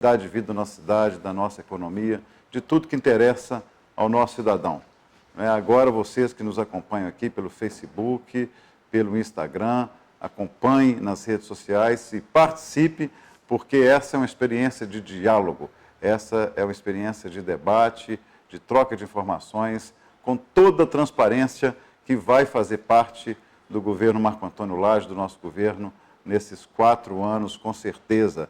qualidade de vida da nossa cidade, da nossa economia, de tudo que interessa ao nosso cidadão. Agora, vocês que nos acompanham aqui pelo Facebook, pelo Instagram, acompanhem nas redes sociais e participe, porque essa é uma experiência de diálogo, essa é uma experiência de debate, de troca de informações, com toda a transparência que vai fazer parte do governo Marco Antônio Lage, do nosso governo, nesses 4 anos, com certeza,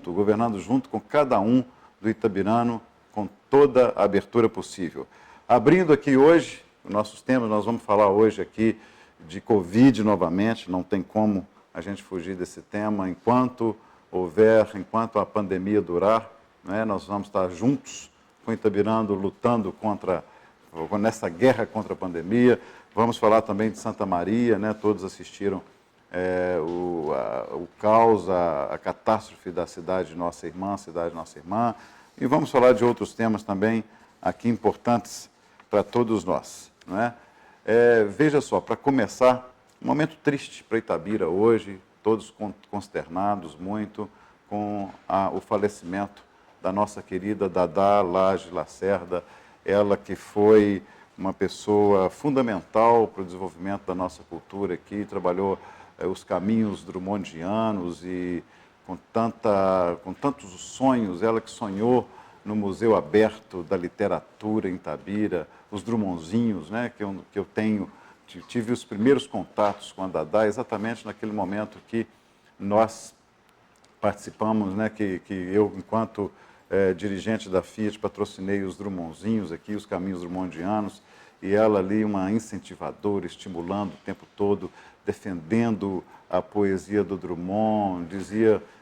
governando junto com cada um do Itabirano, com toda a abertura possível. Abrindo aqui hoje, os nossos temas, nós vamos falar hoje aqui de Covid novamente, não tem como a gente fugir desse tema, enquanto a pandemia durar, nós vamos estar juntos com o Itabirano lutando nessa guerra contra a pandemia. Vamos falar também de Santa Maria, todos assistiram o caos, a catástrofe da cidade Nossa Irmã, e vamos falar de outros temas também aqui importantes para todos nós. Veja só, para começar, um momento triste para Itabira hoje, todos consternados muito com o falecimento da nossa querida Dadá Lage Lacerda, ela que foi uma pessoa fundamental para o desenvolvimento da nossa cultura aqui, trabalhou os caminhos drummondianos e com tantos sonhos, ela que sonhou no Museu Aberto da Literatura em Itabira, os Drummondzinhos, que eu tive os primeiros contatos com a Dadá exatamente naquele momento que nós participamos, que eu, enquanto dirigente da Fiat, patrocinei os Drummondzinhos aqui, os caminhos drummondianos, e ela ali, uma incentivadora, estimulando o tempo todo, defendendo a poesia do Drummond,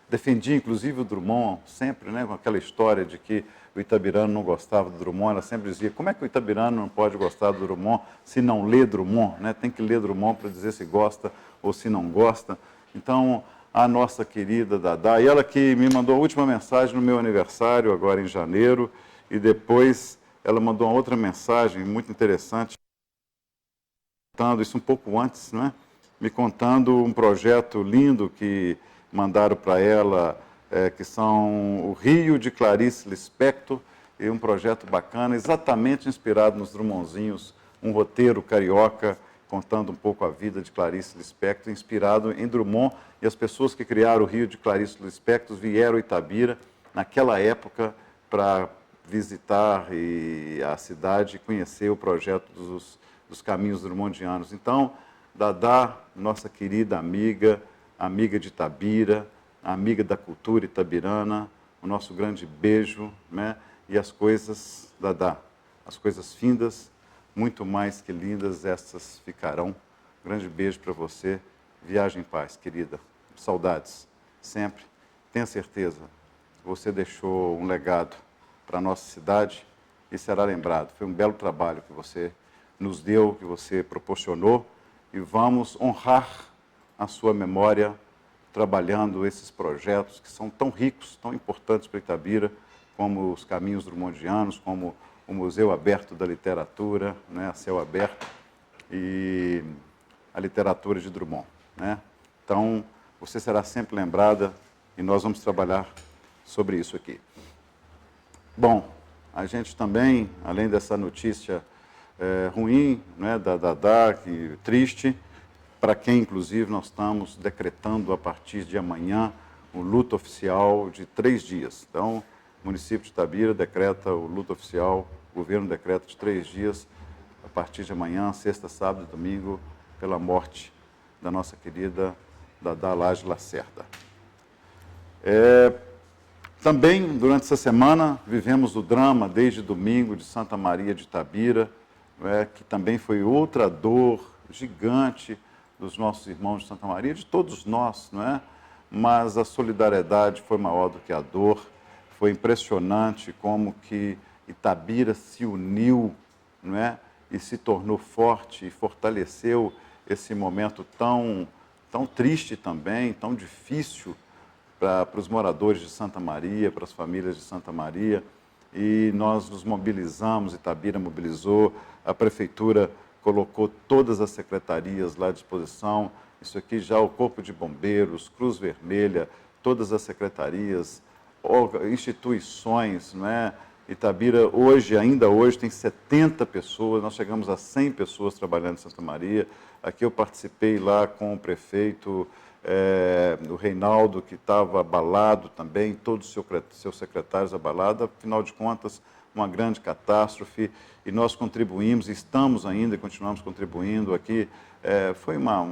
defendia inclusive o Drummond, sempre, com aquela história de que o itabirano não gostava do Drummond, ela sempre dizia, como é que o itabirano não pode gostar do Drummond se não lê Drummond, Tem que ler Drummond para dizer se gosta ou se não gosta. Então, a nossa querida Dadá, e ela que me mandou a última mensagem no meu aniversário, agora em janeiro, e depois ela mandou uma outra mensagem muito interessante, contando isso um pouco antes, me contando um projeto lindo que mandaram para ela, que são o Rio de Clarice Lispector, e um projeto bacana, exatamente inspirado nos Drummondzinhos, um roteiro carioca, contando um pouco a vida de Clarice Lispector, inspirado em Drummond, e as pessoas que criaram o Rio de Clarice Lispector vieram a Itabira, naquela época, para visitar a cidade e conhecer o projeto dos caminhos drummondianos. Então, Dadá, nossa querida amiga de Itabira, amiga da cultura itabirana, o nosso grande beijo, e as coisas, Dadá, as coisas findas, muito mais que lindas, essas ficarão. Grande beijo para você, viagem em paz, querida, saudades, sempre. Tenha certeza, você deixou um legado para a nossa cidade e será lembrado. Foi um belo trabalho que você nos deu, que você proporcionou, e vamos honrar a sua memória trabalhando esses projetos que são tão ricos, tão importantes para Itabira, como os caminhos drummondianos, como o Museu Aberto da Literatura, a céu aberto, e a literatura de Drummond. Então, você será sempre lembrada e nós vamos trabalhar sobre isso aqui. Bom, a gente também, além dessa notícia ruim, da Dadá, triste, para quem, inclusive, nós estamos decretando a partir de amanhã o luto oficial de 3 dias. Então, o município de Itabira decreta o luto oficial, o governo decreta de 3 dias, a partir de amanhã, sexta, sábado e domingo, pela morte da nossa querida Dadá Lage Lacerda. Também, durante essa semana, vivemos o drama, desde domingo, de Santa Maria de Itabira, que também foi outra dor gigante dos nossos irmãos de Santa Maria, de todos nós, mas a solidariedade foi maior do que a dor. Foi impressionante como que Itabira se uniu, e se tornou forte e fortaleceu esse momento tão triste também, tão difícil para os moradores de Santa Maria, para as famílias de Santa Maria, e nós nos mobilizamos, Itabira mobilizou, a Prefeitura colocou todas as secretarias lá à disposição, isso aqui já o Corpo de Bombeiros, Cruz Vermelha, todas as secretarias, instituições, não é? Itabira, ainda hoje, tem 70 pessoas, nós chegamos a 100 pessoas trabalhando em Santa Maria. Aqui eu participei lá com o prefeito, o Reinaldo, que estava abalado também, todos os seus secretários abalados. Afinal de contas, uma grande catástrofe, e nós contribuímos, estamos ainda e continuamos contribuindo aqui. Foi uma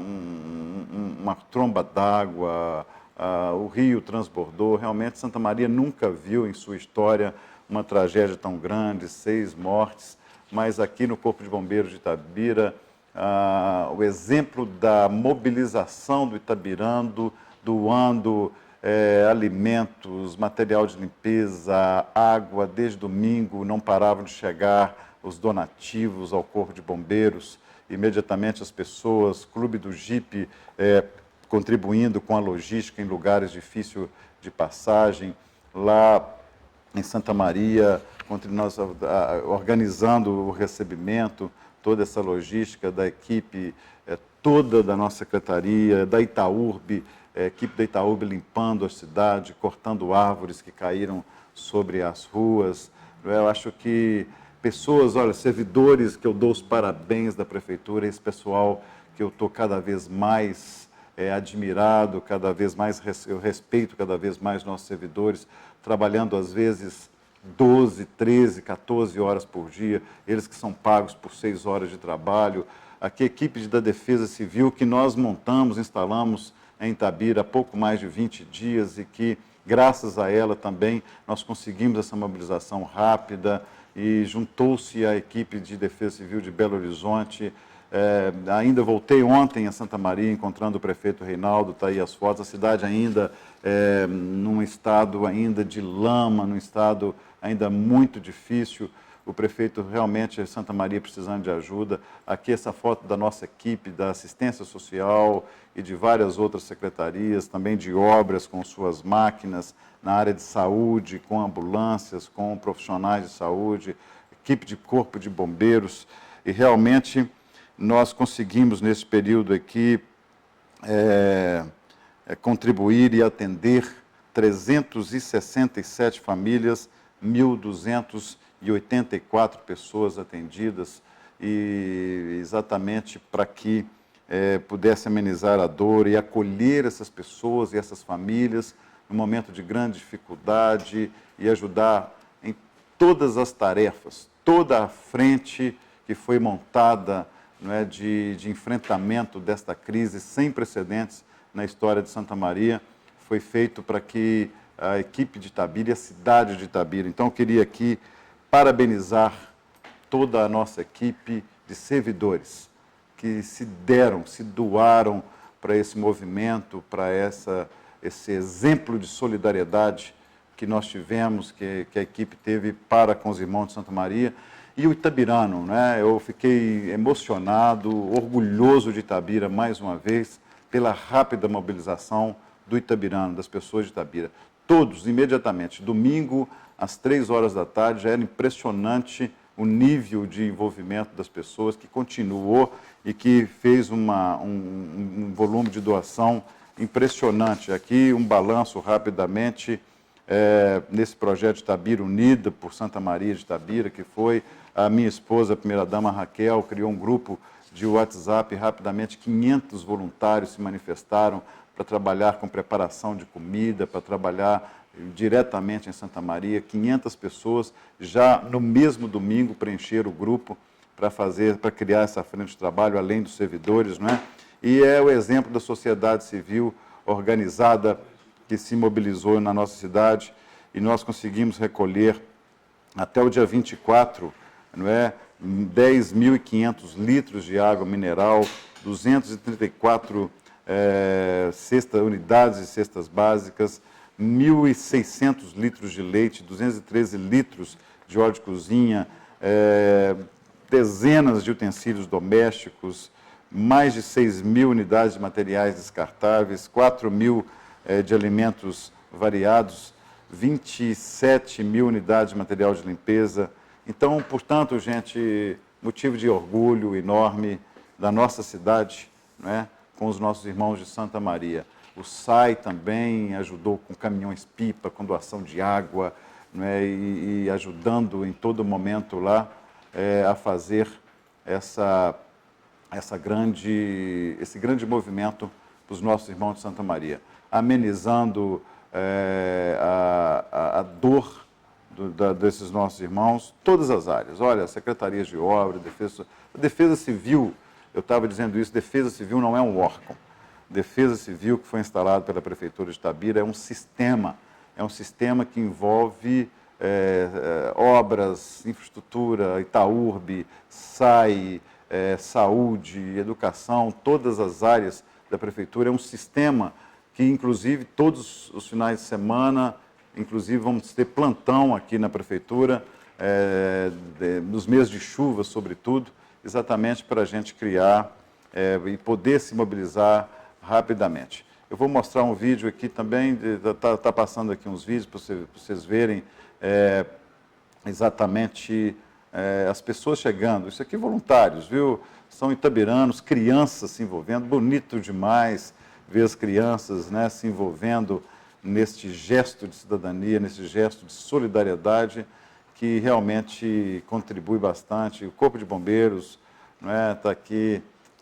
tromba d'água, o rio transbordou. Realmente, Santa Maria nunca viu em sua história uma tragédia tão grande, 6 mortes, mas aqui no Corpo de Bombeiros de Itabira, o exemplo da mobilização do Itabirando, doando alimentos, material de limpeza, água, desde domingo não paravam de chegar os donativos ao Corpo de Bombeiros. Imediatamente as pessoas, Clube do Jipe, contribuindo com a logística em lugares difíceis de passagem, lá em Santa Maria, nós organizando o recebimento, toda essa logística da equipe toda da nossa secretaria, da Itaúrbe, equipe da Itaúrbe limpando a cidade, cortando árvores que caíram sobre as ruas. Eu acho que pessoas, olha, servidores que eu dou os parabéns da prefeitura, esse pessoal que eu estou cada vez mais admirado, cada vez mais, eu respeito cada vez mais nossos servidores, trabalhando às vezes 12, 13, 14 horas por dia, eles que são pagos por 6 horas de trabalho. Aqui a equipe da Defesa Civil que nós montamos, instalamos em Itabira há pouco mais de 20 dias e que, graças a ela também, nós conseguimos essa mobilização rápida e juntou-se a equipe de Defesa Civil de Belo Horizonte. Ainda voltei ontem a Santa Maria, encontrando o prefeito Reinaldo, está aí as fotos, a cidade ainda num estado ainda de lama, num estado ainda muito difícil, o prefeito realmente, Santa Maria, precisando de ajuda. Aqui essa foto da nossa equipe, da assistência social e de várias outras secretarias, também de obras com suas máquinas, na área de saúde, com ambulâncias, com profissionais de saúde, equipe de corpo de bombeiros, e realmente nós conseguimos, nesse período aqui, contribuir e atender 367 famílias, 1.284 pessoas atendidas, e exatamente para que pudesse amenizar a dor e acolher essas pessoas e essas famílias no momento de grande dificuldade e ajudar em todas as tarefas, toda a frente que foi montada, não é, de enfrentamento desta crise sem precedentes na história de Santa Maria, foi feito para que a equipe de Itabira e a cidade de Itabira. Então, eu queria aqui parabenizar toda a nossa equipe de servidores que se deram, se doaram para esse movimento, para esse exemplo de solidariedade que nós tivemos, que a equipe teve para com os irmãos de Santa Maria. E o itabirano, né? Eu fiquei emocionado, orgulhoso de Itabira, mais uma vez, pela rápida mobilização do itabirano, das pessoas de Itabira. Todos, imediatamente, domingo, às 3 horas da tarde, já era impressionante o nível de envolvimento das pessoas, que continuou e que fez um volume de doação impressionante. Aqui, um balanço rapidamente, nesse projeto de Itabira Unida, por Santa Maria de Itabira, que foi a minha esposa, a primeira-dama Raquel, criou um grupo de WhatsApp, rapidamente 500 voluntários se manifestaram para trabalhar com preparação de comida, para trabalhar diretamente em Santa Maria. 500 pessoas já no mesmo domingo preencheram o grupo para criar essa frente de trabalho, além dos servidores, não é? E é o exemplo da sociedade civil organizada que se mobilizou na nossa cidade, e nós conseguimos recolher até o dia 24, não é, 10.500 litros de água mineral, 234 unidades de cestas básicas, 1.600 litros de leite, 213 litros de óleo de cozinha, dezenas de utensílios domésticos, mais de 6.000 unidades de materiais descartáveis, 4.000 de alimentos variados, 27.000 unidades de material de limpeza. Então, portanto, gente, motivo de orgulho enorme da nossa cidade, não é, com os nossos irmãos de Santa Maria. O SAI também ajudou com caminhões-pipa, com doação de água, né, e ajudando em todo momento lá a fazer esse grande movimento para os nossos irmãos de Santa Maria, amenizando a dor desses nossos irmãos, todas as áreas. Olha, secretarias de obra, defesa civil, eu estava dizendo isso, defesa civil não é um órgão. Defesa civil que foi instalado pela Prefeitura de Itabira é um sistema que envolve obras, infraestrutura, Itaúrb, SAI, saúde, educação, todas as áreas da Prefeitura. É um sistema que, inclusive, todos os finais de semana, inclusive, vamos ter plantão aqui na Prefeitura, nos meses de chuva, sobretudo, exatamente para a gente criar e poder se mobilizar rapidamente. Eu vou mostrar um vídeo aqui também, está passando aqui uns vídeos para vocês verem exatamente as pessoas chegando. Isso aqui voluntários, viu? São itabiranos, crianças se envolvendo, bonito demais ver as crianças, né, se envolvendo neste gesto de cidadania, nesse gesto de solidariedade que realmente contribui bastante. O Corpo de Bombeiros, né, está aqui,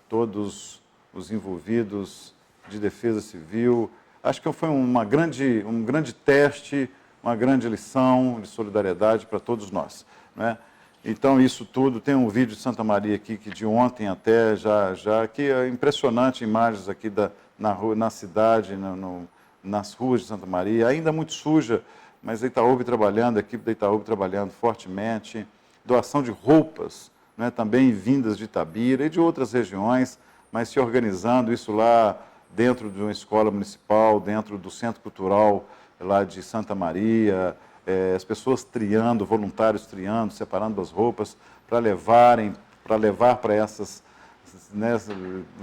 todos os envolvidos de defesa civil. Acho que foi um grande teste, uma grande lição de solidariedade para todos nós, né? Então, isso tudo, tem um vídeo de Santa Maria aqui, que de ontem até, que é impressionante, imagens aqui na cidade, nas ruas de Santa Maria, ainda muito suja, mas a Itaúrb trabalhando, a equipe da Itaúrb trabalhando fortemente, doação de roupas, né, também vindas de Itabira e de outras regiões, mas se organizando isso lá dentro de uma escola municipal, dentro do Centro Cultural lá de Santa Maria, as pessoas triando, voluntários triando, separando as roupas para levar para essas, né,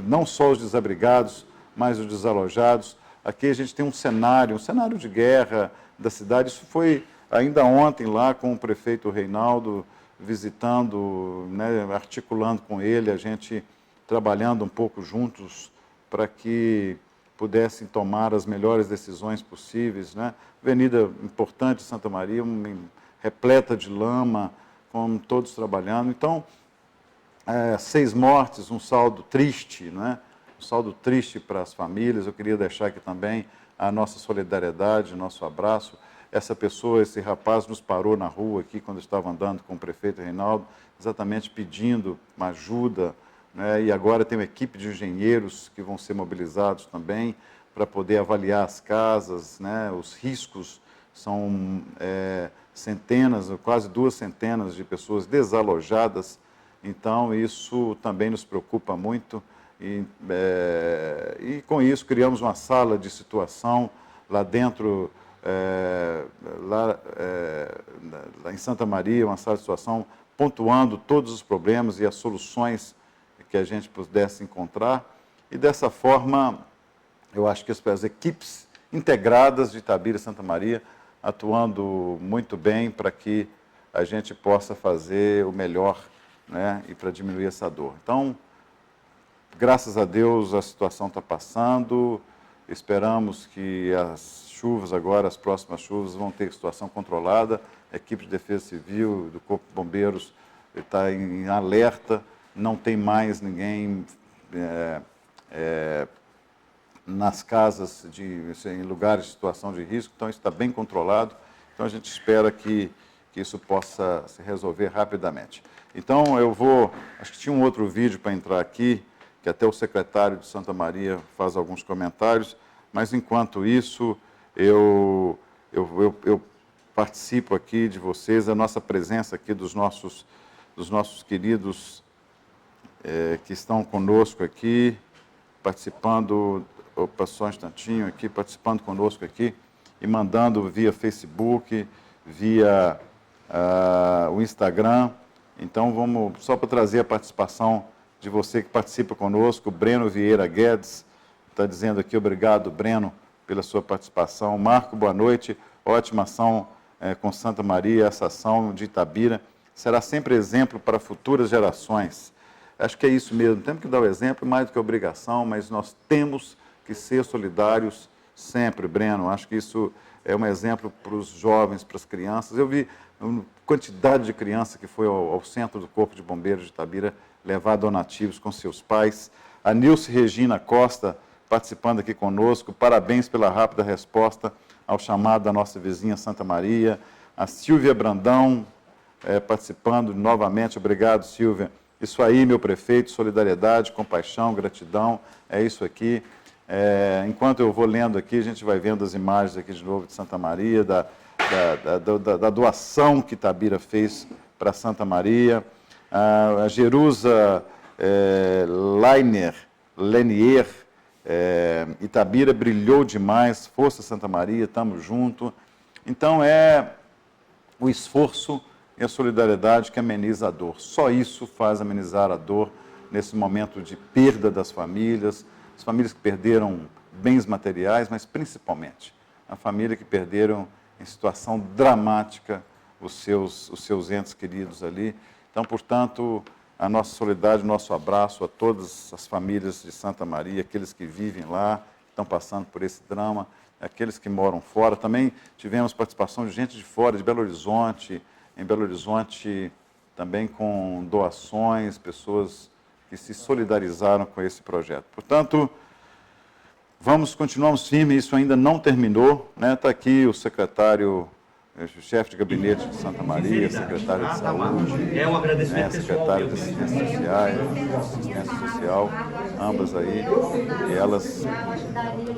não só os desabrigados, mas os desalojados. Aqui a gente tem um cenário de guerra da cidade. Isso foi ainda ontem lá com o prefeito Reinaldo, visitando, né, articulando com ele, a gente trabalhando um pouco juntos para que pudessem tomar as melhores decisões possíveis, né? Avenida importante de Santa Maria, repleta de lama, com todos trabalhando. Então, 6 mortes, um saldo triste, né? Um saldo triste para as famílias. Eu queria deixar aqui também a nossa solidariedade, o nosso abraço. Essa pessoa, esse rapaz, nos parou na rua aqui, quando estava andando com o prefeito Reinaldo, exatamente pedindo uma ajuda, né? E agora tem uma equipe de engenheiros que vão ser mobilizados também para poder avaliar as casas, né? Os riscos são centenas, quase 2 centenas de pessoas desalojadas. Então, isso também nos preocupa muito. E com isso, criamos uma sala de situação lá dentro, lá em Santa Maria, uma sala de situação pontuando todos os problemas e as soluções que a gente pudesse encontrar. E dessa forma, eu acho que as equipes integradas de Itabira e Santa Maria atuando muito bem para que a gente possa fazer o melhor, né, e para diminuir essa dor. Então, graças a Deus, a situação está passando. Esperamos que as chuvas agora, as próximas chuvas, vão ter situação controlada. A equipe de defesa civil, do Corpo de Bombeiros, está em alerta. Não tem mais ninguém nas casas, em lugares de situação de risco. Então, isso está bem controlado. Então, a gente espera que isso possa se resolver rapidamente. Então, acho que tinha um outro vídeo para entrar aqui, que até o secretário de Santa Maria faz alguns comentários, mas, enquanto isso, eu participo aqui de vocês, a nossa presença aqui dos nossos queridos que estão conosco aqui, participando, opa, só um instantinho aqui, participando conosco aqui, e mandando via Facebook, via o Instagram. Então, vamos, só para trazer a participação de você que participa conosco, Breno Vieira Guedes, está dizendo aqui, obrigado, Breno, pela sua participação. Marco, boa noite, ótima ação com Santa Maria, essa ação de Itabira será sempre exemplo para futuras gerações. Acho que é isso mesmo, temos que dar o exemplo, mais do que obrigação, mas nós temos que ser solidários sempre, Breno. Acho que isso é um exemplo para os jovens, para as crianças. Eu vi a quantidade de criança que foi ao centro do Corpo de Bombeiros de Itabira levar donativos com seus pais. A Nilce Regina Costa participando aqui conosco. Parabéns pela rápida resposta ao chamado da nossa vizinha Santa Maria. A Silvia Brandão participando novamente. Obrigado, Silvia. Isso aí, meu prefeito, solidariedade, compaixão, gratidão, é isso aqui. Enquanto eu vou lendo aqui, a gente vai vendo as imagens aqui de novo de Santa Maria, da doação que Itabira fez para Santa Maria. A Jerusa Lenier, Itabira brilhou demais, força Santa Maria, estamos juntos. Então é o esforço e a solidariedade que ameniza a dor. Só isso faz amenizar a dor nesse momento de perda das famílias, as famílias que perderam bens materiais, mas principalmente a família que perderam em situação dramática os seus entes queridos ali. Então, portanto, a nossa solidariedade, o nosso abraço a todas as famílias de Santa Maria, aqueles que vivem lá, que estão passando por esse drama, aqueles que moram fora. Também tivemos participação de gente de fora, de Belo Horizonte, em Belo Horizonte também com doações, pessoas que se solidarizaram com esse projeto. Portanto, continuamos firmes, isso ainda não terminou, né? Está aqui o secretário, o chefe de gabinete de Santa Maria, secretário de Saúde, um agradecimento secretário de Assistência Social, ambas aí, e elas,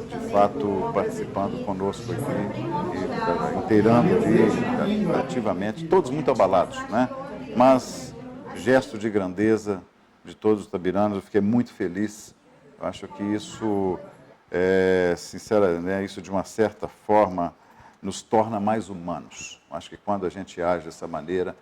de fato, participando conosco aqui, inteirando ativamente, todos muito abalados, né? Mas, gesto de grandeza de todos os itabiranos, eu fiquei muito feliz. Eu acho que isso, sinceramente, né, isso de uma certa forma nos torna mais humanos. Eu acho que quando a gente age dessa maneira,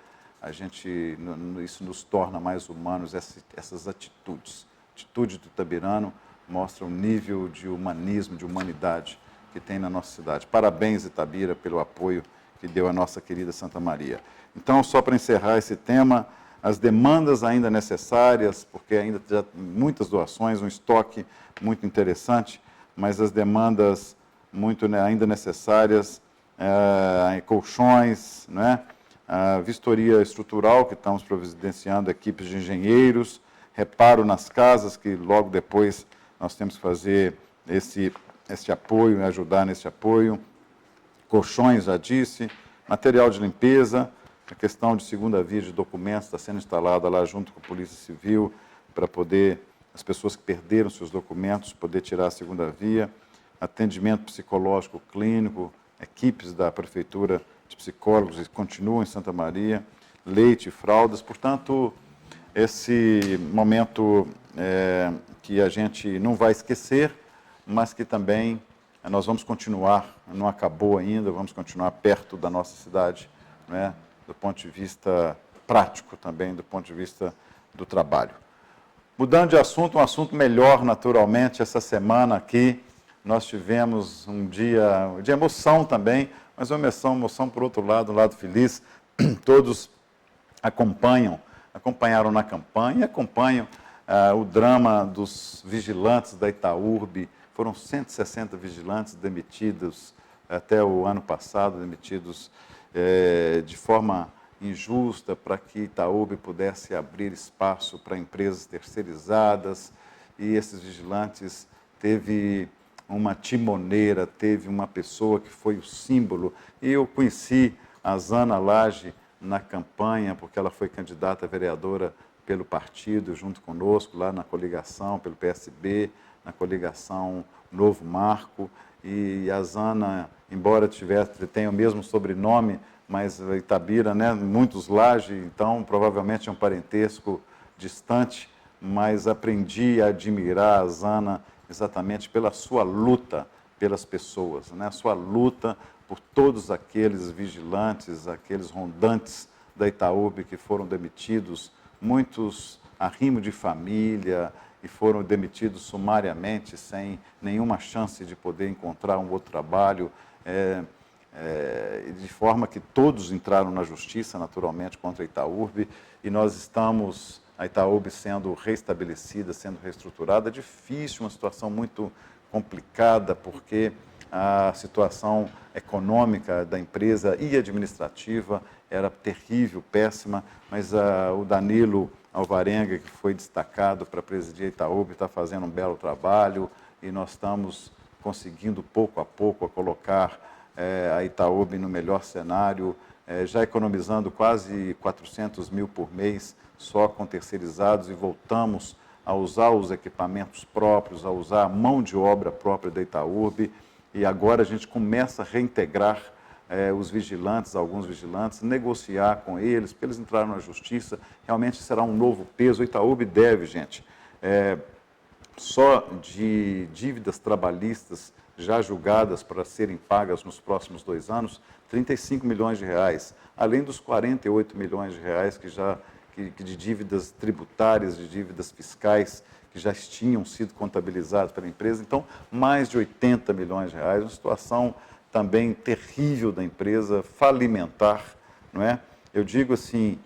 isso nos torna mais humanos, essas atitudes. A atitude do itabirano mostra um nível de humanismo, de humanidade que tem na nossa cidade. Parabéns, Itabira, pelo apoio que deu a nossa querida Santa Maria. Então, só para encerrar esse tema, as demandas ainda necessárias, porque ainda já muitas doações, um estoque muito interessante, mas as demandas muito ainda necessárias, colchões, né? A vistoria estrutural, que estamos providenciando equipes de engenheiros, reparo nas casas, que logo depois nós temos que fazer esse apoio, ajudar nesse apoio, colchões, já disse, material de limpeza, a questão de segunda via de documentos está sendo instalada lá junto com a Polícia Civil, para poder, as pessoas que perderam seus documentos, poder tirar a segunda via, atendimento psicológico clínico, equipes da Prefeitura de psicólogos que continuam em Santa Maria, leite e fraldas. Portanto, esse momento que a gente não vai esquecer, mas que também nós vamos continuar, não acabou ainda, vamos continuar perto da nossa cidade, né, do ponto de vista prático também, do ponto de vista do trabalho. Mudando de assunto, um assunto melhor, naturalmente, essa semana aqui, nós tivemos um dia de emoção também, mas uma emoção por outro lado, um lado feliz. Todos acompanharam na campanha e acompanham o drama dos vigilantes da Itaúrbe. Foram 160 vigilantes demitidos até o ano passado, demitidos de forma injusta para que Itaúrbe pudesse abrir espaço para empresas terceirizadas, e esses vigilantes teve uma timoneira, teve uma pessoa que foi o símbolo. E eu conheci a Zana Lage na campanha, porque ela foi candidata a vereadora pelo partido, junto conosco, lá na coligação, pelo PSB, na coligação Novo Marco. E a Zana, embora tenha o mesmo sobrenome, mas Itabira, né, muitos Lage, então provavelmente é um parentesco distante, mas aprendi a admirar a Zana exatamente pela sua luta pelas pessoas, né? A sua luta por todos aqueles vigilantes, aqueles rondantes da Itaúrbe que foram demitidos, muitos arrimo de família, e foram demitidos sumariamente, sem nenhuma chance de poder encontrar um outro trabalho, de forma que todos entraram na justiça, naturalmente, contra a Itaúrbe, e nós estamos, a Itaúrbe sendo restabelecida, sendo reestruturada. É difícil, uma situação muito complicada, porque a situação econômica da empresa e administrativa era terrível, péssima, mas o Danilo Alvarenga, que foi destacado para presidir a Itaúbi, está fazendo um belo trabalho e nós estamos conseguindo pouco a pouco colocar a Itaúbi no melhor cenário, já economizando quase 400 mil por mês só com terceirizados, e voltamos a usar os equipamentos próprios, a usar a mão de obra própria da Itaúbi, e agora a gente começa a reintegrar os vigilantes, alguns vigilantes, negociar com eles, porque eles entraram na justiça, realmente será um novo peso. A Itaúbi deve, gente, só de dívidas trabalhistas já julgadas para serem pagas nos próximos 2 anos, 35 milhões de reais, além dos 48 milhões de reais de dívidas tributárias, de dívidas fiscais, que já tinham sido contabilizadas pela empresa. Então, mais de 80 milhões de reais, uma situação também terrível da empresa, falimentar, não é? Eu digo assim,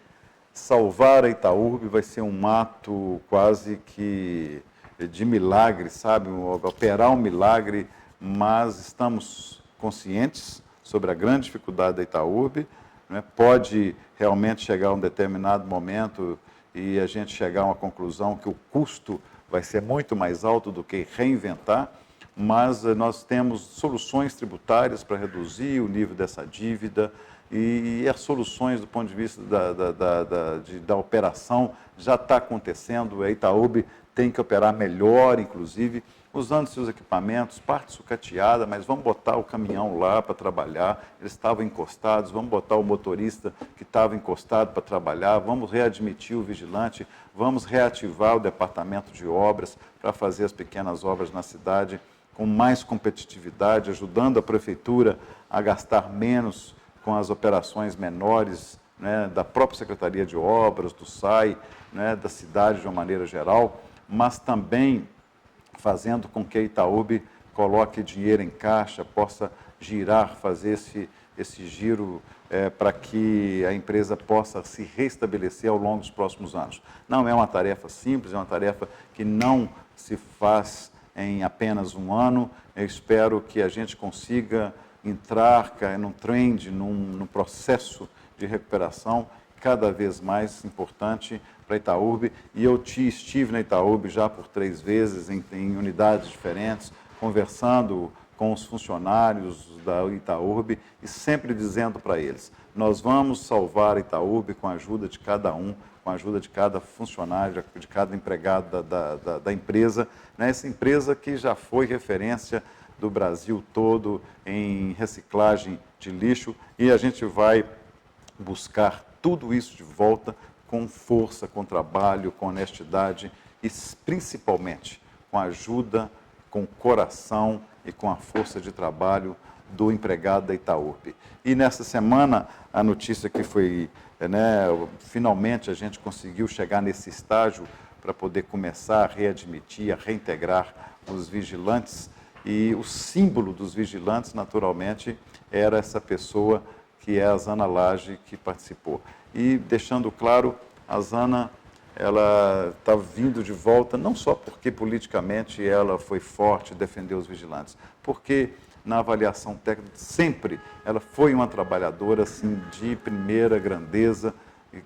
salvar a Itaúbi vai ser um ato quase que de milagre, sabe? Operar um milagre, mas estamos conscientes sobre a grande dificuldade da Itaúbi, não é? Pode realmente chegar a um determinado momento e a gente chegar a uma conclusão que o custo vai ser muito mais alto do que reinventar, mas nós temos soluções tributárias para reduzir o nível dessa dívida, e as soluções do ponto de vista da operação já está acontecendo. A Itaúbi tem que operar melhor, inclusive, usando seus equipamentos, parte sucateada, mas vamos botar o caminhão lá para trabalhar, eles estavam encostados, vamos botar o motorista que estava encostado para trabalhar, vamos readmitir o vigilante, vamos reativar o departamento de obras para fazer as pequenas obras na cidade com mais competitividade, ajudando a prefeitura a gastar menos com as operações menores, né, da própria Secretaria de Obras, do SAI, né, da cidade de uma maneira geral, mas também fazendo com que a Itaúbi coloque dinheiro em caixa, possa girar, fazer esse giro para que a empresa possa se restabelecer ao longo dos próximos anos. Não é uma tarefa simples, é uma tarefa que não se faz em apenas um ano. Eu espero que a gente consiga entrar num trend, num processo de recuperação cada vez mais importante para a Itaúbi, e eu estive na Itaúbi já por 3 vezes, em unidades diferentes, conversando com os funcionários da Itaúbi e sempre dizendo para eles, nós vamos salvar a Itaúbi com a ajuda de cada um, com a ajuda de cada funcionário, de cada empregado da empresa, né? Essa empresa que já foi referência do Brasil todo em reciclagem de lixo, e a gente vai buscar tudo isso de volta com força, com trabalho, com honestidade e principalmente com a ajuda, com o coração e com a força de trabalho do empregado da Itaúbi. E nessa semana, a notícia que foi, finalmente a gente conseguiu chegar nesse estágio para poder começar a readmitir, a reintegrar os vigilantes, e o símbolo dos vigilantes, naturalmente, era essa pessoa que é a Zana Lage, que participou. E deixando claro, a Zana, ela está vindo de volta, não só porque politicamente ela foi forte, defendeu os vigilantes, porque na avaliação técnica sempre ela foi uma trabalhadora assim, de primeira grandeza,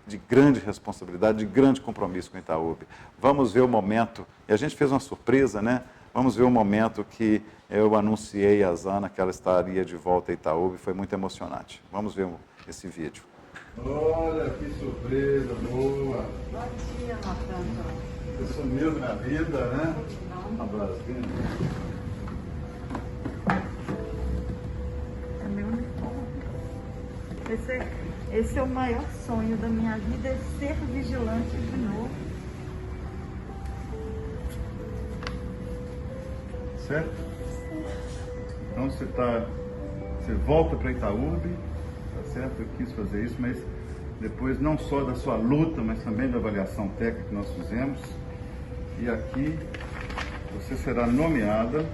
de grande responsabilidade, de grande compromisso com a Itaúbi. Vamos ver o momento, e a gente fez uma surpresa, né? Vamos ver o momento que eu anunciei a Zana que ela estaria de volta a Itaúbi, foi muito emocionante. Vamos ver esse vídeo. Olha que surpresa boa! Bom dia, Natan. Você sumiu na vida, né? A Brasília. É meu uniforme. Esse é o maior sonho da minha vida, é ser vigilante de novo. Certo? Então você volta para Itaúbi, tá certo? Eu quis fazer isso, mas depois não só da sua luta, mas também da avaliação técnica que nós fizemos. E aqui você será nomeada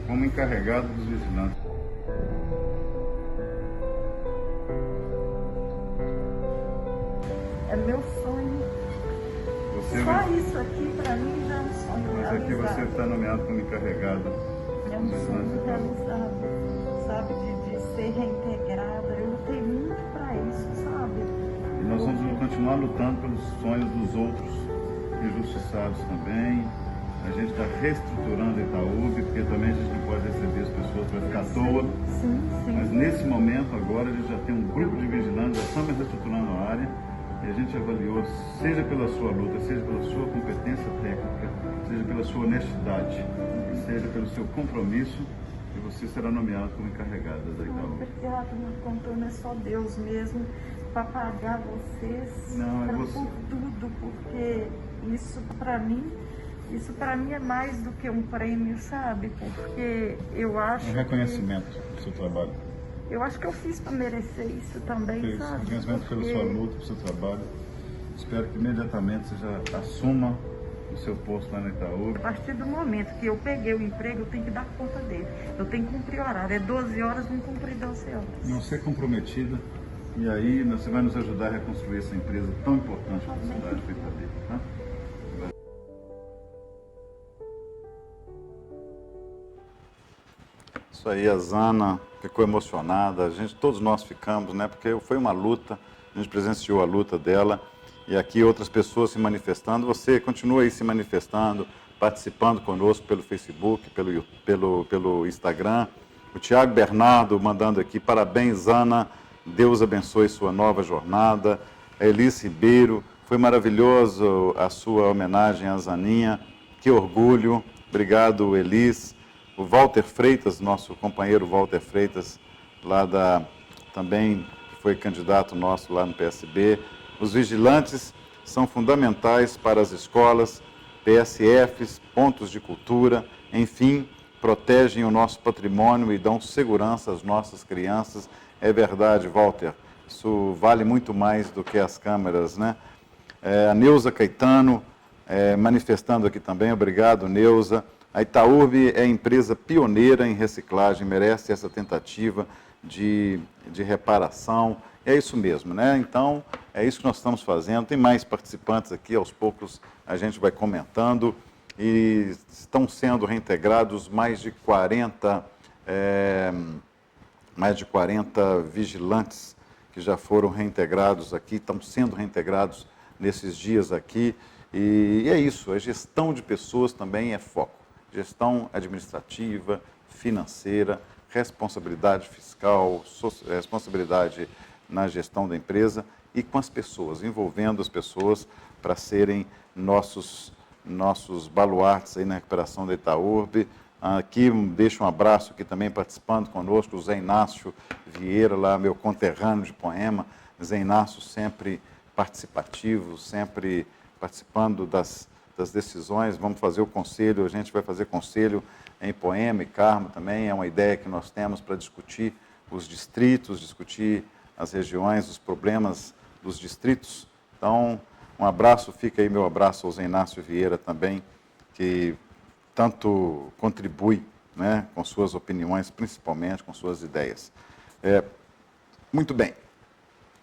como encarregada dos vigilantes. É meu sonho. Você Só isso aqui para mim já é um sonho. sonho Mas aqui você realizado. está nomeado como encarregada. É um sonho realizado, sabe, de ser reintegrada. Eu lutei muito para isso, sabe? E nós vamos continuar lutando pelos sonhos dos outros injustiçados também. A gente está reestruturando a Itaúbi, porque também a gente não pode receber as pessoas para ficar à toa. Sim, Mas sim. nesse momento agora a gente já tem um grupo de vigilantes, já estamos reestruturando a área e a gente avaliou, seja pela sua luta, seja pela sua competência técnica, seja pela sua honestidade, seja pelo seu compromisso, e você será nomeado como encarregada da Itaúbi. Obrigada, meu Antônio, é só Deus mesmo para pagar vocês Não, é por você. tudo, porque isso para mim é mais do que um prêmio, sabe? Porque eu acho Um reconhecimento do seu trabalho. eu acho que eu fiz para merecer isso também, Fez sabe? reconhecimento pela Porque sua luta, pelo seu trabalho. Espero que imediatamente você já assuma o seu posto lá na Itaúbi. a partir do momento que eu peguei o emprego, eu tenho que dar conta dele. Eu tenho que cumprir horário. É 12 horas, não cumpri 12 horas. Não ser comprometida, e aí você vai nos ajudar a reconstruir essa empresa tão importante para a cidade de Itabira, tá? Isso aí, a Zana ficou emocionada, todos nós ficamos, né? Porque foi uma luta, a gente presenciou a luta dela e aqui outras pessoas se manifestando. Você continua aí se manifestando, participando conosco pelo Facebook, pelo Instagram. O Tiago Bernardo mandando aqui, parabéns, Zana, Deus abençoe sua nova jornada. A Elis Ribeiro, foi maravilhoso a sua homenagem à Zaninha, que orgulho. Obrigado, Elis. O Walter Freitas, nosso companheiro Walter Freitas, também foi candidato nosso lá no PSB. Os vigilantes são fundamentais para as escolas, PSFs, pontos de cultura, enfim, protegem o nosso patrimônio e dão segurança às nossas crianças. É verdade, Walter, isso vale muito mais do que as câmeras, né? A Neuza Caetano, manifestando aqui também, obrigado, Neuza. A Itaúbi é empresa pioneira em reciclagem, merece essa tentativa de reparação. É isso mesmo, né? Então, é isso que nós estamos fazendo. Tem mais participantes aqui, aos poucos a gente vai comentando. E estão sendo reintegrados mais de 40 vigilantes que já foram reintegrados aqui, estão sendo reintegrados nesses dias aqui. E é isso, a gestão de pessoas também é foco. Gestão administrativa, financeira, responsabilidade fiscal, responsabilidade na gestão da empresa e com as pessoas, envolvendo as pessoas para serem nossos baluartes aí na recuperação da Itaúbi. Aqui deixo um abraço aqui também participando conosco, o Zé Inácio Vieira, lá meu conterrâneo de Poema. Zé Inácio sempre participativo, sempre participando das decisões. Vamos fazer o conselho, a gente vai fazer conselho em Poema e Carmo também. É uma ideia que nós temos para discutir os distritos, discutir as regiões, os problemas dos distritos. Então, um abraço, fica aí meu abraço ao Zé Inácio Vieira também, que tanto contribui, né, com suas opiniões, principalmente com suas ideias. Muito bem.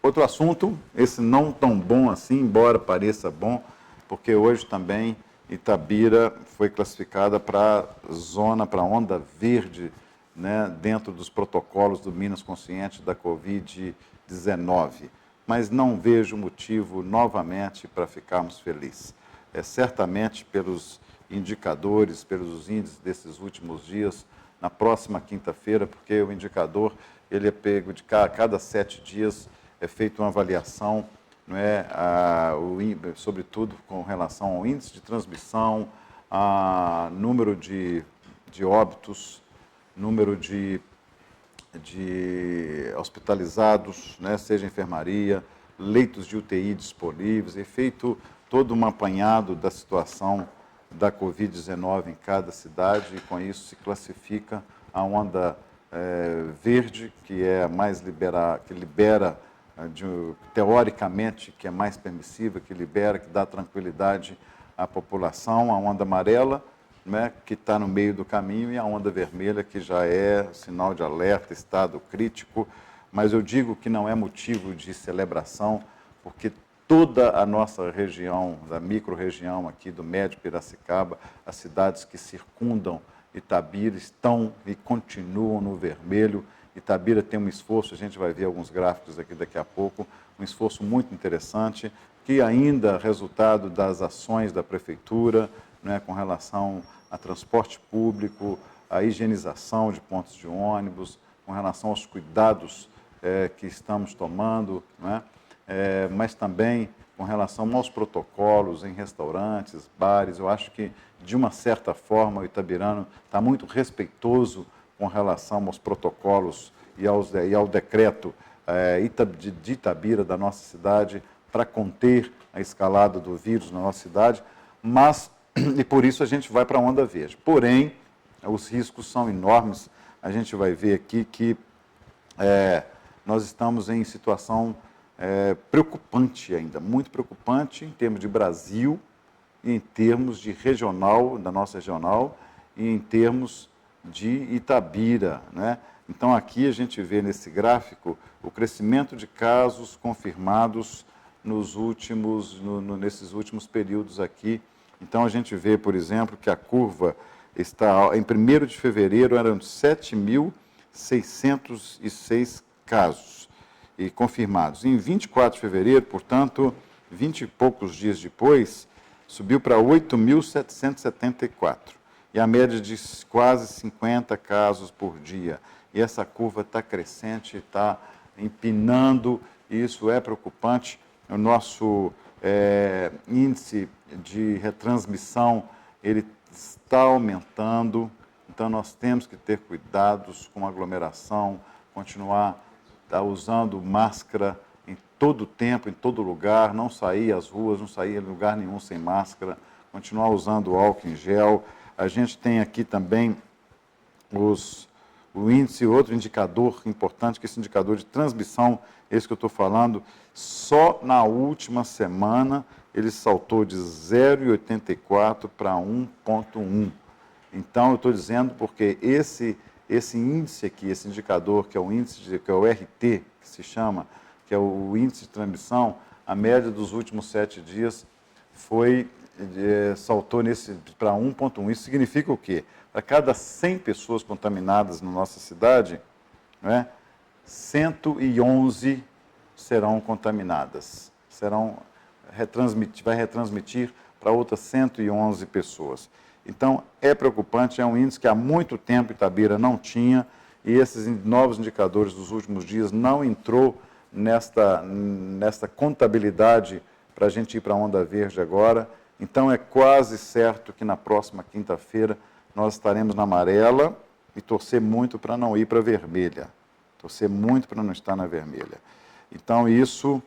Outro assunto, esse não tão bom assim, embora pareça bom, porque hoje também Itabira foi classificada para zona, para onda verde, né, dentro dos protocolos do Minas Consciente da Covid-19. Mas não vejo motivo novamente para ficarmos felizes. Certamente pelos indicadores, pelos índices desses últimos dias, na próxima quinta-feira, porque o indicador ele é pego de cada 7 dias, é feita uma avaliação, não é, sobretudo com relação ao índice de transmissão, a número de óbitos, número de hospitalizados, né, seja enfermaria, leitos de UTI disponíveis, é feito todo um apanhado da situação da Covid-19 em cada cidade, e com isso se classifica a onda verde, que é a mais que libera, teoricamente, que é mais permissiva, que libera, que dá tranquilidade à população, a onda amarela, né, que está no meio do caminho, e a onda vermelha, que já é sinal de alerta, estado crítico. Mas eu digo que não é motivo de celebração, porque toda a nossa região, da micro-região aqui do Médio Piracicaba, as cidades que circundam Itabira estão e continuam no vermelho. Itabira tem um esforço, a gente vai ver alguns gráficos aqui daqui a pouco, um esforço muito interessante, que ainda é resultado das ações da Prefeitura, né, com relação a transporte público, a higienização de pontos de ônibus, com relação aos cuidados que estamos tomando, né, mas também com relação aos protocolos em restaurantes, bares. Eu acho que, de uma certa forma, o itabirano está muito respeitoso com relação aos protocolos e ao decreto de Itabira, da nossa cidade, para conter a escalada do vírus na nossa cidade, e por isso a gente vai para a onda verde. Porém, os riscos são enormes. A gente vai ver aqui que nós estamos em situação preocupante ainda, muito preocupante em termos de Brasil, em termos de regional, da nossa regional, e em termos de Itabira, né? Então, aqui a gente vê nesse gráfico o crescimento de casos confirmados nesses últimos períodos aqui. Então, a gente vê, por exemplo, que a curva está, em 1º de fevereiro, eram 7.606 casos e confirmados. Em 24 de fevereiro, portanto, 20 e poucos dias depois, subiu para 8.774. E a média de quase 50 casos por dia. E essa curva está crescente, está empinando, e isso é preocupante. O nosso índice de retransmissão, ele está aumentando, então nós temos que ter cuidados com aglomeração, continuar usando máscara em todo o tempo, em todo lugar, não sair às ruas, não sair em lugar nenhum sem máscara, continuar usando álcool em gel. A gente tem aqui também o índice, outro indicador importante, que é esse indicador de transmissão, esse que eu estou falando, só na última semana ele saltou de 0,84 para 1,1. Então, eu estou dizendo porque esse índice aqui, esse indicador, que é o índice, que é o RT, que se chama, que é o índice de transmissão, a média dos últimos 7 dias saltou para 1,1. Isso significa o quê? Para cada 100 pessoas contaminadas na nossa cidade, né, 111 serão contaminadas. Vai retransmitir para outras 111 pessoas. Então, é preocupante, é um índice que há muito tempo Itabira não tinha, e esses novos indicadores dos últimos dias não entrou nesta contabilidade para a gente ir para a onda verde agora. Então, é quase certo que na próxima quinta-feira nós estaremos na amarela e torcer muito para não ir para a vermelha. Torcer muito para não estar na vermelha. Então, isso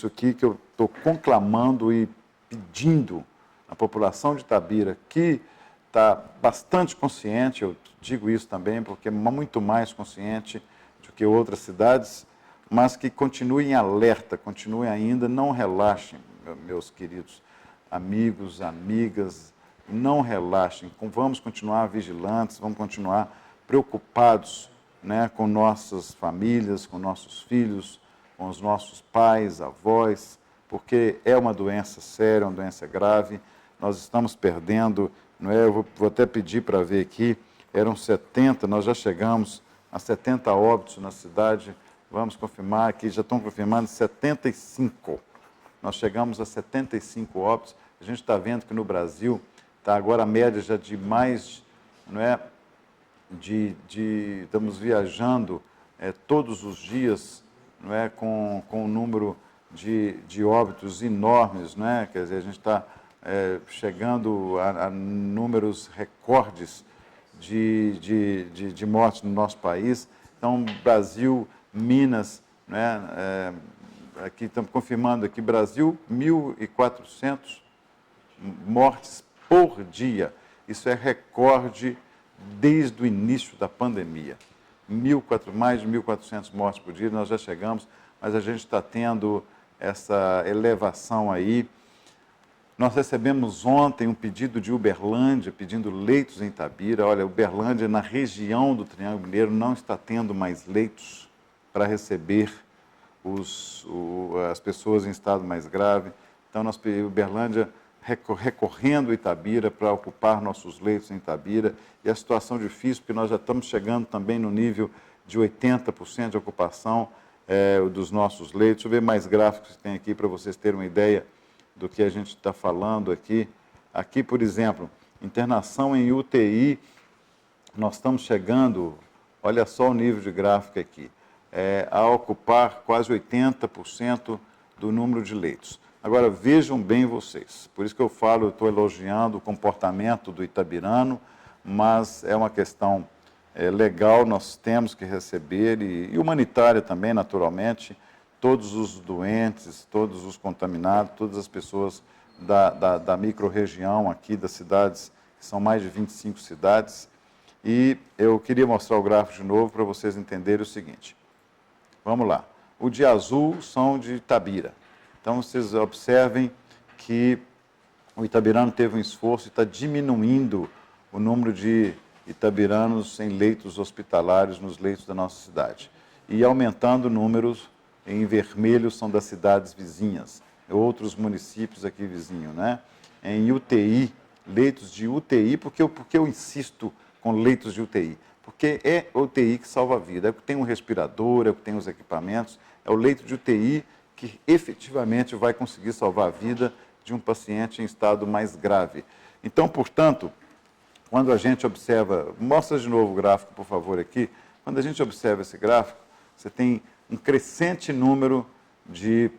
aqui que eu estou conclamando e pedindo à população de Itabira, que está bastante consciente, eu digo isso também porque é muito mais consciente do que outras cidades, mas que continuem alerta, continuem ainda, não relaxem, meus queridos amigos, amigas, não relaxem, vamos continuar vigilantes, vamos continuar preocupados, né, com nossas famílias, com nossos filhos, com os nossos pais, avós, porque é uma doença séria, uma doença grave. Nós estamos perdendo, não é? Eu vou até pedir para ver aqui, eram 70, nós já chegamos a 70 óbitos na cidade, vamos confirmar aqui, já estão confirmando 75. Nós chegamos a 75 óbitos, a gente está vendo que no Brasil está agora a média já de mais, não é? Estamos viajando todos os dias, não é? Com um número de óbitos enormes, não é? Quer dizer, a gente está chegando a números recordes de mortes no nosso país. Então, Brasil, Minas, né? Aqui estamos confirmando aqui, Brasil, 1.400 mortes por dia. Isso é recorde desde o início da pandemia. Mais de 1.400 mortes por dia, nós já chegamos, mas a gente está tendo essa elevação aí. Nós recebemos ontem um pedido de Uberlândia, pedindo leitos em Itabira. Olha, Uberlândia, na região do Triângulo Mineiro, não está tendo mais leitos para receber as pessoas em estado mais grave. Então, Uberlândia recorrendo a Itabira para ocupar nossos leitos em Itabira, e a situação difícil, porque nós já estamos chegando também no nível de 80% de ocupação dos nossos leitos. Deixa eu ver mais gráficos que tem aqui para vocês terem uma ideia do que a gente está falando aqui. Aqui, por exemplo, internação em UTI, nós estamos chegando, olha só o nível de gráfico aqui, a ocupar quase 80% do número de leitos. Agora, vejam bem vocês, por isso que eu falo, eu estou elogiando o comportamento do itabirano, mas é uma questão legal, nós temos que receber, e humanitária também, naturalmente, todos os doentes, todos os contaminados, todas as pessoas da microrregião aqui, das cidades, que são mais de 25 cidades. E eu queria mostrar o gráfico de novo para vocês entenderem o seguinte. Vamos lá. O de azul são de Itabira. Então, vocês observem que o itabirano teve um esforço e está diminuindo o número de itabiranos em leitos hospitalares, nos leitos da nossa cidade. E aumentando números em vermelho são das cidades vizinhas, outros municípios aqui vizinhos, né? Em UTI, leitos de UTI, porque eu insisto com leitos de UTI? Porque é UTI que salva a vida, é o que tem um respirador, é o que tem os equipamentos, é o leito de UTI que efetivamente vai conseguir salvar a vida de um paciente em estado mais grave. Então, portanto, quando a gente observa, mostra de novo o gráfico, por favor, aqui, quando a gente observa esse gráfico, você tem um crescente número de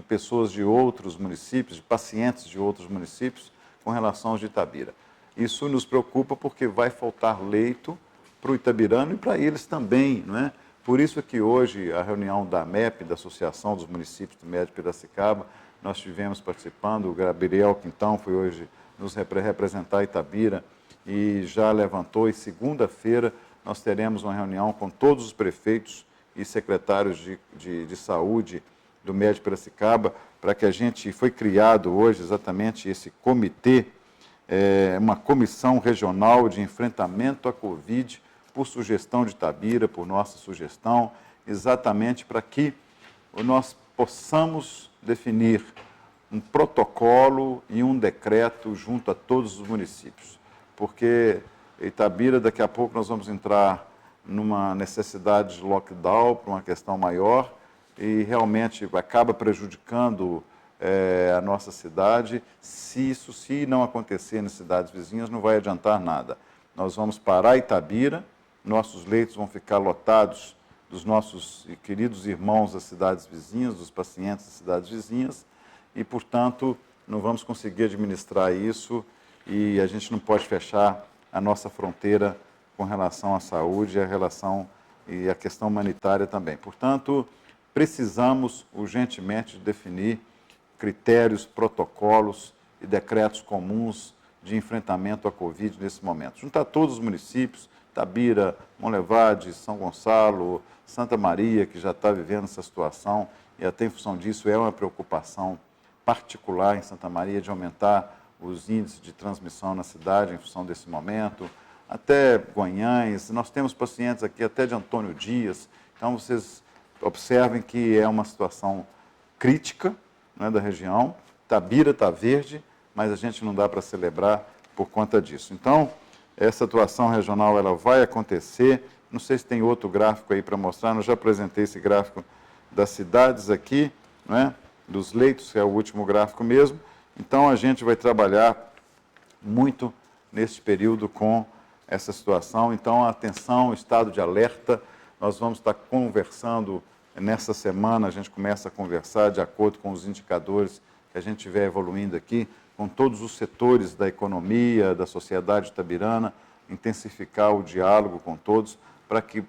pessoas de outros municípios, de pacientes de outros municípios, com relação aos de Itabira. Isso nos preocupa porque vai faltar leito para o itabirano e para eles também, não é? Por isso que hoje a reunião da AMEP, da Associação dos Municípios do Médio Piracicaba, nós estivemos participando, o Gabriel Quintão foi hoje nos representar Itabira e já levantou, e segunda-feira nós teremos uma reunião com todos os prefeitos e secretários de saúde do Médio Piracicaba, para que foi criado hoje exatamente esse comitê, uma comissão regional de enfrentamento à Covid, por sugestão de Itabira, por nossa sugestão, exatamente para que nós possamos definir um protocolo e um decreto junto a todos os municípios. Porque Itabira, daqui a pouco nós vamos entrar numa necessidade de lockdown, para uma questão maior, e realmente acaba prejudicando a nossa cidade. Se não acontecer nas cidades vizinhas, não vai adiantar nada. Nós vamos parar Itabira, nossos leitos vão ficar lotados dos nossos queridos irmãos das cidades vizinhas, dos pacientes das cidades vizinhas, e, portanto, não vamos conseguir administrar isso, e a gente não pode fechar a nossa fronteira com relação à saúde e a questão humanitária também. Portanto, precisamos urgentemente definir critérios, protocolos e decretos comuns de enfrentamento à Covid nesse momento. Juntar todos os municípios, Itabira, Monlevade, São Gonçalo, Santa Maria, que já está vivendo essa situação, e até em função disso é uma preocupação particular em Santa Maria de aumentar os índices de transmissão na cidade em função desse momento, até Guanhães, nós temos pacientes aqui até de Antônio Dias, então vocês observem que é uma situação crítica, né, da região. Itabira está verde, mas a gente não dá para celebrar por conta disso. Então, essa atuação regional ela vai acontecer. Não sei se tem outro gráfico aí para mostrar, eu já apresentei esse gráfico das cidades aqui, não é? Dos leitos, que é o último gráfico mesmo. Então, a gente vai trabalhar muito neste período com essa situação. Então, atenção, estado de alerta. Nós vamos estar conversando nessa semana, a gente começa a conversar de acordo com os indicadores que a gente estiver evoluindo aqui, com todos os setores da economia, da sociedade itabirana, intensificar o diálogo com todos,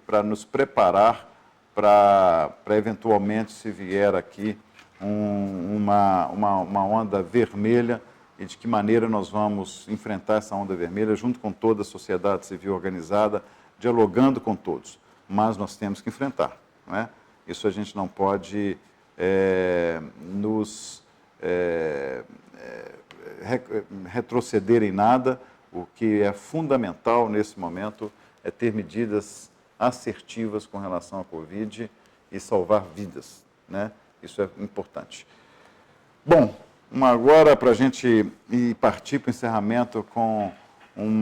para nos preparar para eventualmente, se vier aqui uma onda vermelha, e de que maneira nós vamos enfrentar essa onda vermelha junto com toda a sociedade civil organizada, dialogando com todos. Mas nós temos que enfrentar, não é? Isso a gente não pode retroceder em nada. O que é fundamental nesse momento é ter medidas assertivas com relação à Covid e salvar vidas, né? Isso é importante. Bom, agora para a gente ir partir para o encerramento com um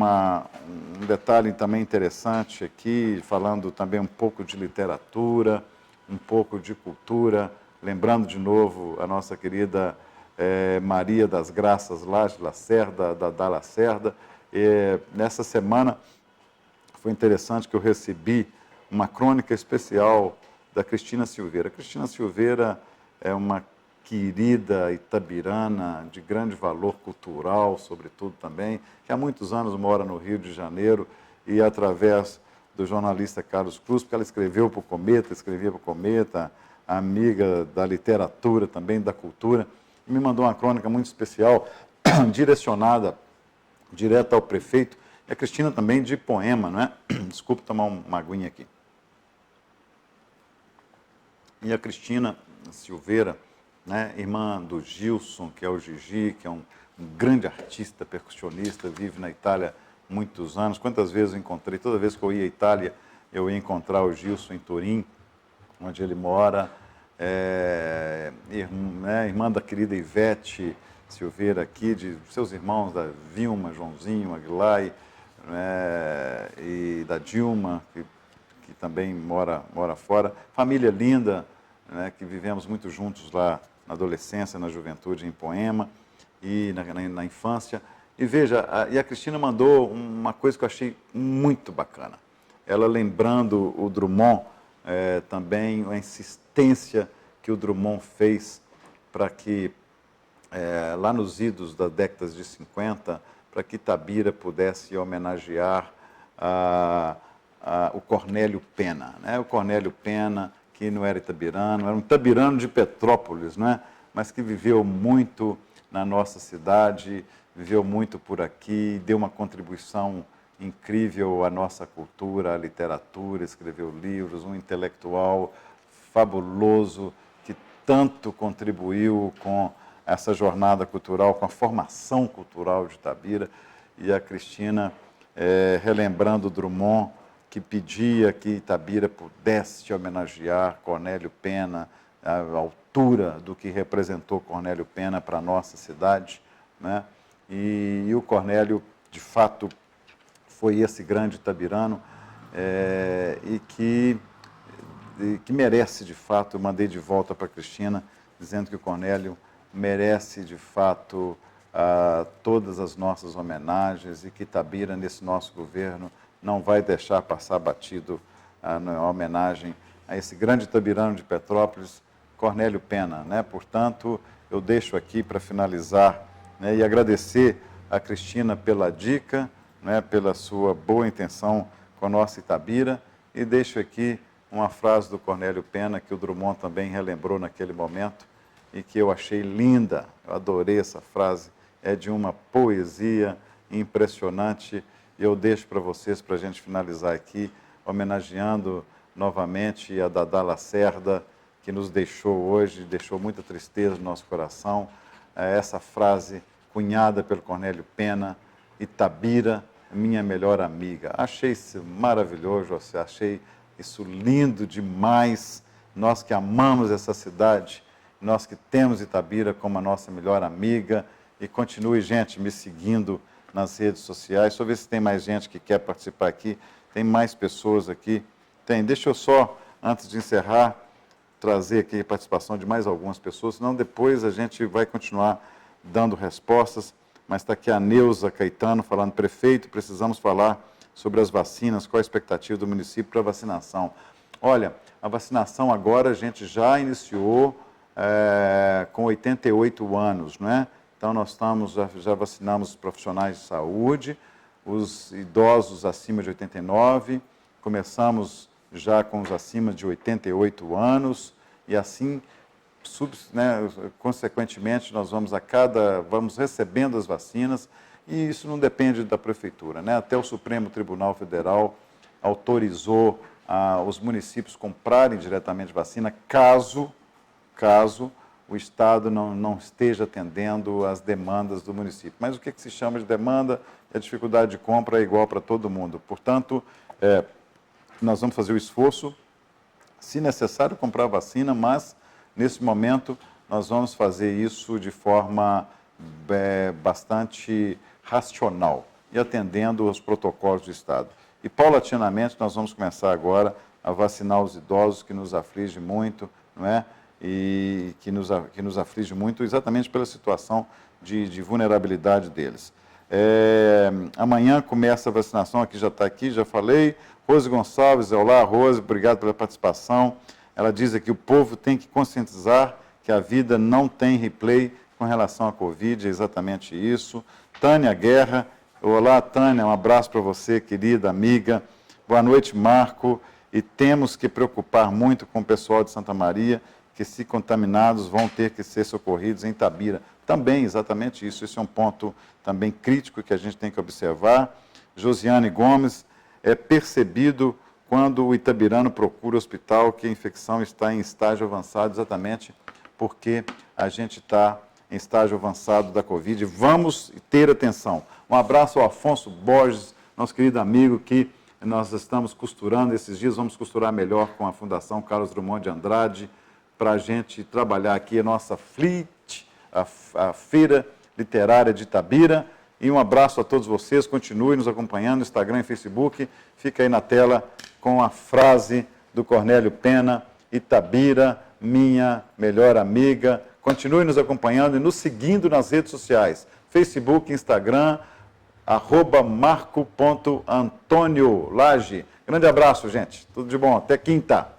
detalhe também interessante aqui, falando também um pouco de literatura, um pouco de cultura, lembrando de novo a nossa querida Maria das Graças Lacerda, Dadá Lacerda. Nessa semana foi interessante que eu recebi uma crônica especial da Cristina Silveira. Cristina Silveira é uma querida itabirana de grande valor cultural, sobretudo também, que há muitos anos mora no Rio de Janeiro e através do jornalista Carlos Cruz, porque ela escrevia para o Cometa, amiga da literatura também, da cultura, e me mandou uma crônica muito especial, direcionada direto ao prefeito, e a Cristina também de poema, não é? Desculpe tomar uma aguinha aqui. E a Cristina Silveira, né, irmã do Gilson, que é o Gigi, que é um grande artista, percussionista, vive na Itália há muitos anos. Quantas vezes eu encontrei, toda vez que eu ia à Itália, eu ia encontrar o Gilson em Turim, onde ele mora, irmã da querida Ivete Silveira aqui, de seus irmãos da Vilma, Joãozinho, Aguilar, e da Dilma, que também mora fora. Família linda, né, que vivemos muito juntos lá na adolescência, na juventude, em Poema e na infância. E veja, a Cristina mandou uma coisa que eu achei muito bacana. Ela lembrando o Drummond, também a insistência que o Drummond fez para que, lá nos idos das décadas de 50, para que Itabira pudesse homenagear o Cornélio Pena. Né? O Cornélio Pena, que não era itabirano, era um itabirano de Petrópolis, não é? Mas que viveu muito na nossa cidade, viveu muito por aqui, deu uma contribuição incrível à nossa cultura, à literatura, escreveu livros, um intelectual fabuloso que tanto contribuiu com essa jornada cultural, com a formação cultural de Itabira. E a Cristina, relembrando Drummond, que pedia que Itabira pudesse homenagear Cornélio Pena, à altura do que representou Cornélio Pena para a nossa cidade, né? E o Cornélio, de fato, foi esse grande itabirano e que merece, de fato, eu mandei de volta para a Cristina, dizendo que o Cornélio merece, de fato, todas as nossas homenagens e que Itabira, nesse nosso governo, não vai deixar passar batido a homenagem a esse grande itabirano de Petrópolis, Cornélio Pena, né? Portanto, eu deixo aqui para finalizar, né, e agradecer a Cristina pela dica, né, pela sua boa intenção com a nossa Itabira, e deixo aqui uma frase do Cornélio Pena que o Drummond também relembrou naquele momento e que eu achei linda, eu adorei essa frase, é de uma poesia impressionante. Eu deixo para vocês, para a gente finalizar aqui, homenageando novamente a Dadá Lacerda, que nos deixou hoje, deixou muita tristeza no nosso coração. Essa frase cunhada pelo Cornélio Pena, Itabira, minha melhor amiga. Achei isso maravilhoso, achei isso lindo demais. Nós que amamos essa cidade, nós que temos Itabira como a nossa melhor amiga. E continue, gente, me seguindo nas redes sociais. Deixa eu ver se tem mais gente que quer participar aqui. Tem mais pessoas aqui? Tem. Deixa eu só, antes de encerrar, trazer aqui a participação de mais algumas pessoas, senão depois a gente vai continuar dando respostas. Mas está aqui a Neuza Caetano falando: prefeito, precisamos falar sobre as vacinas, qual a expectativa do município para a vacinação? Olha, a vacinação agora a gente já iniciou com 88 anos, não é? Então, nós já vacinamos os profissionais de saúde, os idosos acima de 89, começamos já com os acima de 88 anos, e assim, consequentemente, nós vamos recebendo as vacinas, e isso não depende da prefeitura, né? Até o Supremo Tribunal Federal autorizou os municípios comprarem diretamente vacina, caso o Estado não esteja atendendo às demandas do município. Mas o que se chama de demanda? A dificuldade de compra é igual para todo mundo. Portanto, nós vamos fazer o esforço se necessário, comprar vacina, mas nesse momento nós vamos fazer isso de forma bastante racional e atendendo aos protocolos do Estado. E paulatinamente nós vamos começar agora a vacinar os idosos, que nos aflige muito, não é? E que nos aflige muito exatamente pela situação de vulnerabilidade deles. Amanhã começa a vacinação, aqui já está aqui, já falei. Rose Gonçalves, olá Rose, obrigado pela participação. Ela diz aqui, o povo tem que conscientizar que a vida não tem replay com relação à Covid, é exatamente isso. Tânia Guerra, olá Tânia, um abraço para você, querida amiga. Boa noite, Marco. E temos que preocupar muito com o pessoal de Santa Maria, que se contaminados vão ter que ser socorridos em Itabira. Também, exatamente isso. Esse é um ponto também crítico que a gente tem que observar. Josiane Gomes, é percebido quando o itabirano procura o hospital que a infecção está em estágio avançado, exatamente porque a gente está em estágio avançado da Covid. Vamos ter atenção. Um abraço ao Afonso Borges, nosso querido amigo, que nós estamos costurando esses dias, vamos costurar melhor com a Fundação Carlos Drummond de Andrade, para a gente trabalhar aqui a nossa FLIT, a Feira Literária de Itabira. E um abraço a todos vocês, continue nos acompanhando no Instagram e Facebook. Fica aí na tela com a frase do Cornélio Pena, Itabira, minha melhor amiga. Continue nos acompanhando e nos seguindo nas redes sociais, Facebook, Instagram, @marco.antoniolaje. Grande abraço, gente. Tudo de bom. Até quinta.